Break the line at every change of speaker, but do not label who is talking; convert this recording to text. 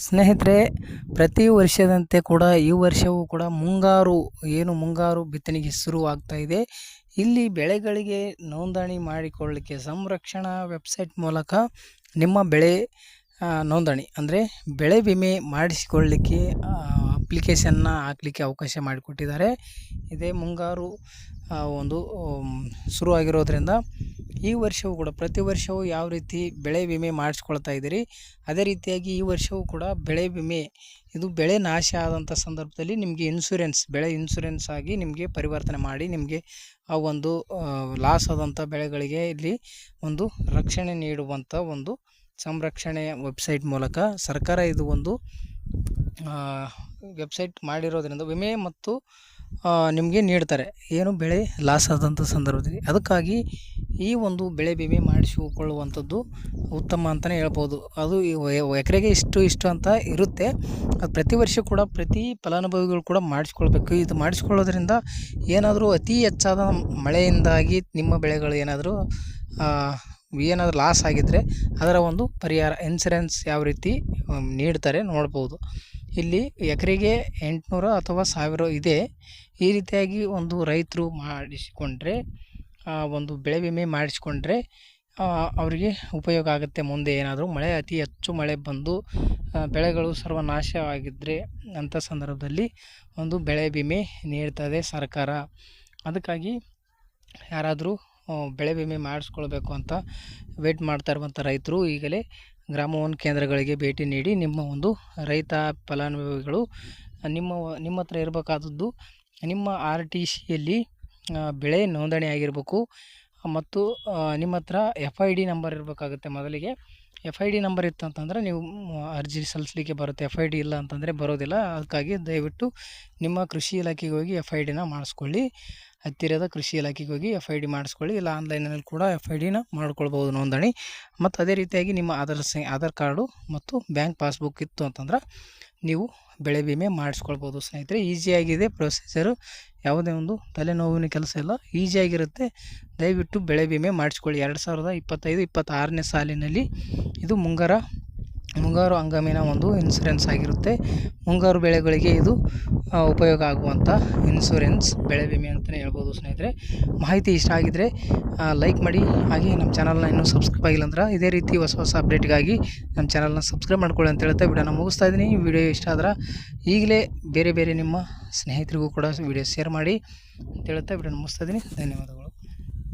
ಸ್ನೇಹಿತರೆ, ಪ್ರತಿ ವರ್ಷದಂತೆ ಕೂಡ ಈ ವರ್ಷವೂ ಕೂಡ ಮುಂಗಾರು ಬಿತ್ತನೆಗೆ ಶುರುವಾಗ್ತಾ ಇದೆ. ಇಲ್ಲಿ ಬೆಳೆಗಳಿಗೆ ನೋಂದಣಿ ಮಾಡಿಕೊಳ್ಳಲಿಕ್ಕೆ ಸಂರಕ್ಷಣಾ ವೆಬ್ಸೈಟ್ ಮೂಲಕ ನಿಮ್ಮ ಬೆಳೆ ನೋಂದಣಿ ಅಂದರೆ ಬೆಳೆ ವಿಮೆ ಮಾಡಿಸಿಕೊಳ್ಳಲಿಕ್ಕೆ ಅಪ್ಲಿಕೇಶನ್ನ ಹಾಕಲಿಕ್ಕೆ ಅವಕಾಶ ಮಾಡಿಕೊಟ್ಟಿದ್ದಾರೆ. ಇದೇ ಮುಂಗಾರು ಶುರುವಾಗಿರೋದ್ರಿಂದ ಈ ವರ್ಷವೂ ಕೂಡ ಪ್ರತಿ ವರ್ಷವೂ ಯಾವ ರೀತಿ ಬೆಳೆ ವಿಮೆ ಮಾಡಿಸ್ಕೊಳ್ತಾ ಇದ್ದೀರಿ, ಅದೇ ರೀತಿಯಾಗಿ ಈ ವರ್ಷವೂ ಕೂಡ ಬೆಳೆ ವಿಮೆ ಇದು ಬೆಳೆ ನಾಶ ಆದಂಥ ಸಂದರ್ಭದಲ್ಲಿ ನಿಮಗೆ ಬೆಳೆ ಇನ್ಶೂರೆನ್ಸ್ ಆಗಿ ನಿಮಗೆ ಪರಿವರ್ತನೆ ಮಾಡಿ ನಿಮಗೆ ಆ ಒಂದು ಲಾಸ್ ಆದಂಥ ಬೆಳೆಗಳಿಗೆ ಇಲ್ಲಿ ಒಂದು ರಕ್ಷಣೆ ನೀಡುವಂಥ ಒಂದು ಸಂರಕ್ಷಣೆ ವೆಬ್ಸೈಟ್ ಮೂಲಕ ಸರ್ಕಾರ ಇದು ಒಂದು ವೆಬ್ಸೈಟ್ ಮಾಡಿರೋದ್ರಿಂದ ವಿಮೆ ಮತ್ತು ನಿಮಗೆ ನೀಡ್ತಾರೆ, ಏನು ಬೆಳೆ ಲಾಸ್ ಆದಂಥ ಸಂದರ್ಭದಲ್ಲಿ. ಅದಕ್ಕಾಗಿ ಈ ಒಂದು ಬೆಳೆ ವಿಮೆ ಮಾಡಿಸಿಕೊಳ್ಳುವಂಥದ್ದು ಉತ್ತಮ ಅಂತಲೇ ಹೇಳ್ಬೋದು. ಅದು ಎಕರೆಗೆ ಇಷ್ಟು ಅಂತ ಇರುತ್ತೆ. ಅದು ಪ್ರತಿ ವರ್ಷ ಕೂಡ ಪ್ರತಿ ಫಲಾನುಭವಿಗಳು ಕೂಡ ಮಾಡಿಸ್ಕೊಳ್ಬೇಕು. ಇದು ಮಾಡಿಸ್ಕೊಳ್ಳೋದ್ರಿಂದ ಏನಾದರೂ ಅತಿ ಹೆಚ್ಚಾದ ಮಳೆಯಿಂದಾಗಿ ನಿಮ್ಮ ಬೆಳೆಗಳು ಏನಾದರೂ ಲಾಸ್ ಆಗಿದ್ದರೆ ಅದರ ಒಂದು ಪರಿಹಾರ ಇನ್ಸೂರೆನ್ಸ್ ಯಾವ ರೀತಿ ನೀಡ್ತಾರೆ ನೋಡ್ಬೋದು. ಇಲ್ಲಿ ಎಕರೆಗೆ 800 ಅಥವಾ 1000 ಇದೆ. ಈ ರೀತಿಯಾಗಿ ಒಂದು ರೈತರು ಮಾಡಿಸಿಕೊಂಡ್ರೆ ಒಂದು ಬೆಳೆ ವಿಮೆ ಮಾಡಿಸಿಕೊಂಡ್ರೆ ಅವರಿಗೆ ಉಪಯೋಗ ಆಗುತ್ತೆ. ಮುಂದೆ ಏನಾದರೂ ಅತಿ ಹೆಚ್ಚು ಮಳೆ ಬಂದು ಬೆಳೆಗಳು ಸರ್ವನಾಶವಾಗಿದ್ದರೆ ಅಂಥ ಸಂದರ್ಭದಲ್ಲಿ ಒಂದು ಬೆಳೆ ವಿಮೆ ನೀಡ್ತದೆ ಸರ್ಕಾರ. ಅದಕ್ಕಾಗಿ ಯಾರಾದರೂ ಬೆಳೆ ವಿಮೆ ಮಾಡಿಸ್ಕೊಳ್ಬೇಕು ಅಂತ ವೇಟ್ ಮಾಡ್ತಾ ಇರುವಂಥ ರೈತರು ಈಗಲೇ ಗ್ರಾಮ ಒನ್ ಕೇಂದ್ರಗಳಿಗೆ ಭೇಟಿ ನೀಡಿ ನಿಮ್ಮ ಒಂದು ರೈತ ಫಲಾನುಭವಿಗಳು ನಿಮ್ಮ ಹತ್ರ ಇರಬೇಕಾದದ್ದು ನಿಮ್ಮ RTCಯಲ್ಲಿ ಬೆಳೆ ನೋಂದಣಿ ಆಗಿರಬೇಕು ಮತ್ತು ನಿಮ್ಮ ಹತ್ರ FID ನಂಬರ್ ಇರಬೇಕಾಗುತ್ತೆ. ಮೊದಲಿಗೆ FID ನಂಬರ್ ಇತ್ತು ಅಂತಂದರೆ ನೀವು ಅರ್ಜಿ ಸಲ್ಲಿಸಲಿಕ್ಕೆ ಬರುತ್ತೆ. FID ಇಲ್ಲ ಅಂತಂದರೆ ಬರೋದಿಲ್ಲ. ಅದಕ್ಕಾಗಿ ದಯವಿಟ್ಟು ನಿಮ್ಮ ಕೃಷಿ ಇಲಾಖೆಗೆ ಹೋಗಿ FIDನ ಮಾಡಿಸ್ಕೊಳ್ಳಿ. ಹತ್ತಿರದ ಕೃಷಿ ಇಲಾಖೆಗೆ ಹೋಗಿ FID ಮಾಡಿಸ್ಕೊಳ್ಳಿ. ಇಲ್ಲ ಆನ್ಲೈನಲ್ಲಿ ಕೂಡ FIDನ ಮಾಡ್ಕೊಳ್ಬೋದು ನೋಂದಣಿ. ಮತ್ತು ಅದೇ ರೀತಿಯಾಗಿ ನಿಮ್ಮ ಆಧಾರ್ ಕಾರ್ಡು ಮತ್ತು ಬ್ಯಾಂಕ್ ಪಾಸ್ಬುಕ್ ಇತ್ತು ಅಂತಂದ್ರೆ ನೀವು ಬೆಳೆ ವಿಮೆ ಮಾಡಿಸ್ಕೊಳ್ಬೋದು. ಸ್ನೇಹಿತರೆ, ಈಸಿಯಾಗಿದೆ ಪ್ರೊಸೀಜರು, ಯಾವುದೇ ಒಂದು ತಲೆನೋವಿನ ಕೆಲಸ ಇಲ್ಲ, ಈಸಿಯಾಗಿರುತ್ತೆ. ದಯವಿಟ್ಟು ಬೆಳೆ ವಿಮೆ ಮಾಡಿಸ್ಕೊಳ್ಳಿ. 2025-26ನೇ ಸಾಲಿನಲ್ಲಿ ಇದು ಮುಂಗಾರು ಹಂಗಾಮಿನ ಒಂದು ಇನ್ಸೂರೆನ್ಸ್ ಆಗಿರುತ್ತೆ. ಮುಂಗಾರು ಬೆಳೆಗಳಿಗೆ ಇದು ಉಪಯೋಗ ಆಗುವಂಥ ಇನ್ಸೂರೆನ್ಸ್ ಬೆಳೆ ವಿಮೆ ಅಂತಲೇ ಹೇಳ್ಬೋದು. ಸ್ನೇಹಿತರೆ, ಮಾಹಿತಿ ಇಷ್ಟ ಆಗಿದ್ದರೆ ಲೈಕ್ ಮಾಡಿ. ಹಾಗೆ ನಮ್ಮ ಚಾನಲ್ನ ಇನ್ನೂ ಸಬ್ಸ್ಕ್ರೈಬ್ ಆಗಿಲ್ಲ ಅಂದ್ರೆ ಇದೇ ರೀತಿ ಹೊಸ ಅಪ್ಡೇಟ್ಗಾಗಿ ನಮ್ಮ ಚಾನಲ್ನ ಸಬ್ಸ್ಕ್ರೈಬ್ ಮಾಡ್ಕೊಳ್ಳಿ ಅಂತ ಹೇಳ್ತಾ ವಿಡಿಯೋನ ಮುಗಿಸ್ತಾ ಇದ್ದೀನಿ. ಈ ವಿಡಿಯೋ ಇಷ್ಟ ಆದ್ರೆ ಈಗಲೇ ಬೇರೆ ನಿಮ್ಮ ಸ್ನೇಹಿತರಿಗೂ ಕೂಡ ವಿಡಿಯೋ ಶೇರ್ ಮಾಡಿ ಅಂತ ಹೇಳ್ತಾ ವಿಡಿಯೋನ ಮುಗಿಸ್ತಾ ಇದ್ದೀನಿ. ಧನ್ಯವಾದಗಳು.